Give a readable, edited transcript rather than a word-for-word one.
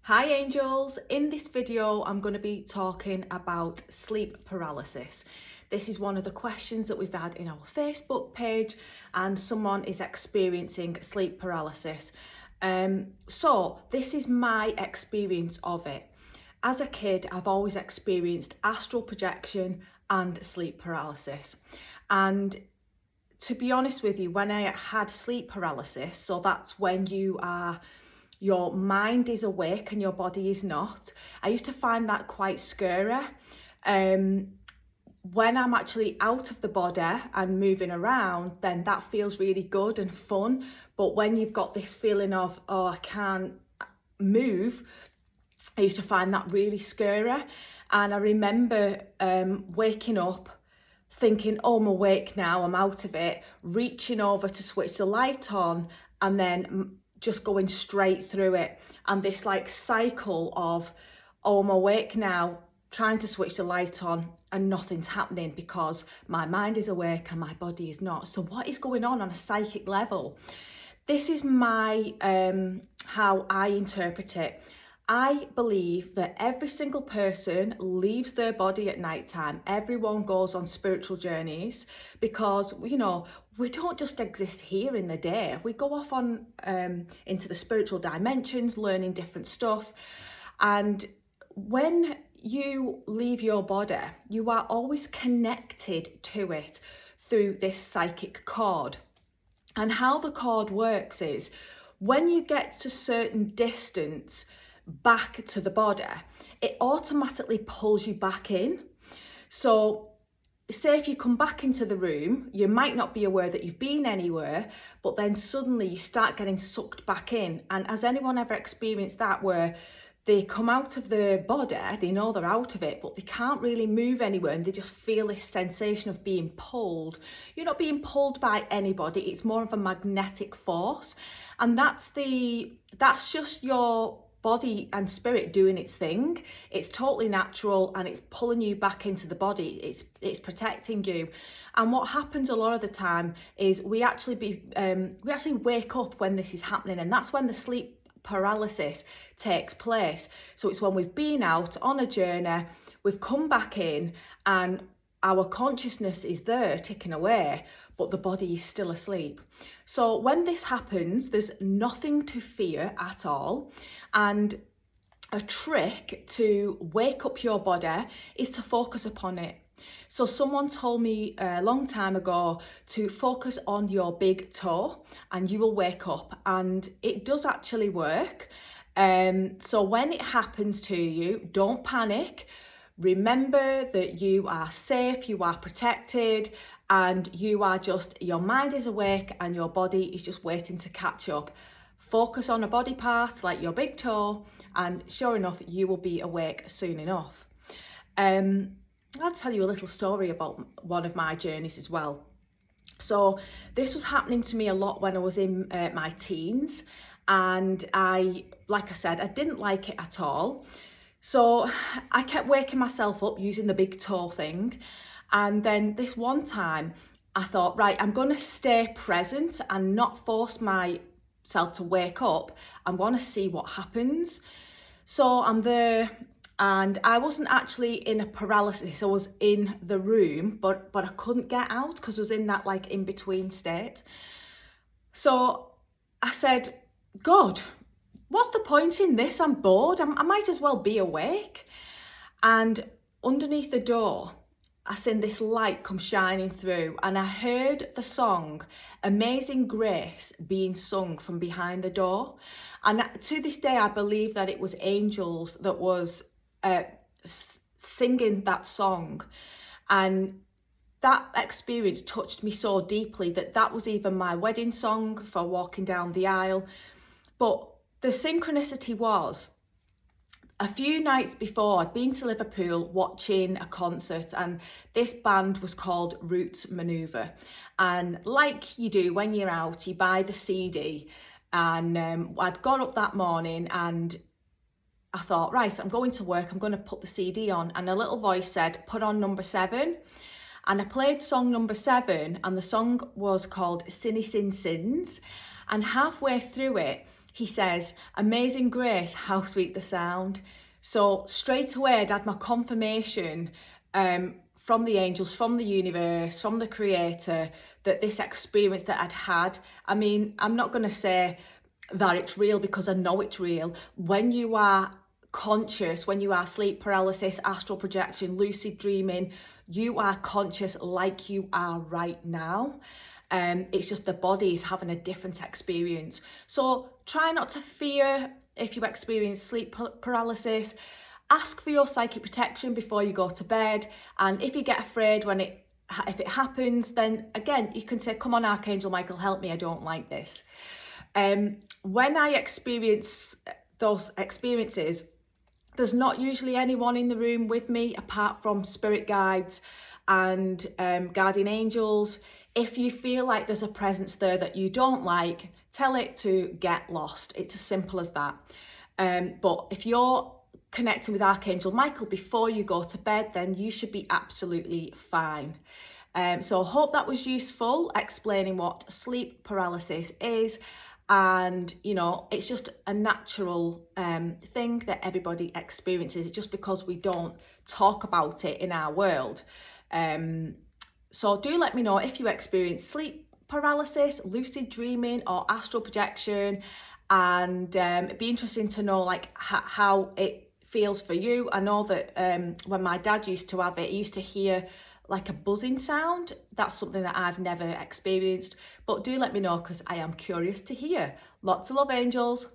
Hi angels, in this video I'm going to be talking about sleep paralysis. This is one of the questions that we've had in our Facebook page and someone is experiencing sleep paralysis. So this is my experience of it. As a kid, I've always experienced astral projection and sleep paralysis. And to be honest with you, when I had sleep paralysis, so that's when your mind is awake and your body is not. I used to find that quite scary. When I'm actually out of the body and moving around, then that feels really good and fun. But when you've got this feeling of, oh, I can't move, I used to find that really scary. And I remember waking up thinking, oh, I'm awake now, I'm out of it, reaching over to switch the light on and then just going straight through it. And this like cycle of, oh, I'm awake now, trying to switch the light on and nothing's happening because my mind is awake and my body is not. So what is going on a psychic level? This is my, how I interpret it. I believe that every single person leaves their body at nighttime. Everyone goes on spiritual journeys because, you know, we don't just exist here in the day. We go off on into the spiritual dimensions, learning different stuff. And when you leave your body, you are always connected to it through this psychic cord. And how the cord works is when you get to certain distance back to the body, it automatically pulls you back in. So say if you come back into the room, you might not be aware that you've been anywhere, but then suddenly you start getting sucked back in. And has anyone ever experienced that where they come out of their body, they know they're out of it, but they can't really move anywhere and they just feel this sensation of being pulled. You're not being pulled by anybody, it's more of a magnetic force. And that's just your body and spirit doing its thing. It's totally natural and it's pulling you back into the body. It's protecting you. And what happens a lot of the time is we actually wake up when this is happening, and that's when the sleep paralysis takes place. So it's when we've been out on a journey, we've come back in and our consciousness is there ticking away, but the body is still asleep. So when this happens, there's nothing to fear at all. And a trick to wake up your body is to focus upon it. So someone told me a long time ago to focus on your big toe and you will wake up, and it does actually work. So when it happens to you, don't panic. Remember that you are safe, you are protected, and your mind is awake and your body is just waiting to catch up. Focus on a body part like your big toe, and sure enough, you will be awake soon enough. I'll tell you a little story about one of my journeys as well. So this was happening to me a lot when I was in my teens, and like I said, I didn't like it at all. So I kept waking myself up using the big toe thing. And then this one time I thought, right, I'm going to stay present and not force myself to wake up. I'm going to see what happens. So I'm there and I wasn't actually in a paralysis. I was in the room, but I couldn't get out because I was in that like in between state. So I said, God, what's the point in this? I'm bored. I might as well be awake. And underneath the door, I seen this light come shining through, and I heard the song Amazing Grace being sung from behind the door. And to this day, I believe that it was angels that was singing that song. And that experience touched me so deeply that was even my wedding song for walking down the aisle. But the synchronicity was, a few nights before, I'd been to Liverpool watching a concert, and this band was called Roots Maneuver. And like you do when you're out, you buy the CD. And I'd got up that morning and I thought, right, I'm going to work, I'm going to put the CD on. And a little voice said, put on number 7. And I played song number 7, and the song was called Sinny Sin Sins. And halfway through it, He says, "Amazing grace, how sweet the sound." So straight away I'd had my confirmation from the angels, from the universe, from the creator, that this experience that I'd had, I mean, I'm not going to say that it's real because I know it's real. When you are conscious, when you are sleep paralysis, astral projection, lucid dreaming, you are conscious like you are right now. It's just the body is having a different experience. So try not to fear if you experience sleep paralysis. Ask for your psychic protection before you go to bed. And if you get afraid if it happens, then again, you can say, "Come on, Archangel Michael, help me, I don't like this." When I experience those experiences, there's not usually anyone in the room with me apart from spirit guides and guardian angels. If you feel like there's a presence there that you don't like, tell it to get lost. It's as simple as that. But if you're connecting with Archangel Michael before you go to bed, then you should be absolutely fine. So I hope that was useful, explaining what sleep paralysis is. And, you know, it's just a natural thing that everybody experiences. It's just because we don't talk about it in our world. So do let me know if you experience sleep paralysis, lucid dreaming, or astral projection. And it'd be interesting to know like how it feels for you. I know that when my dad used to have it, he used to hear like a buzzing sound. That's something that I've never experienced, but do let me know because I am curious to hear. Lots of love, angels.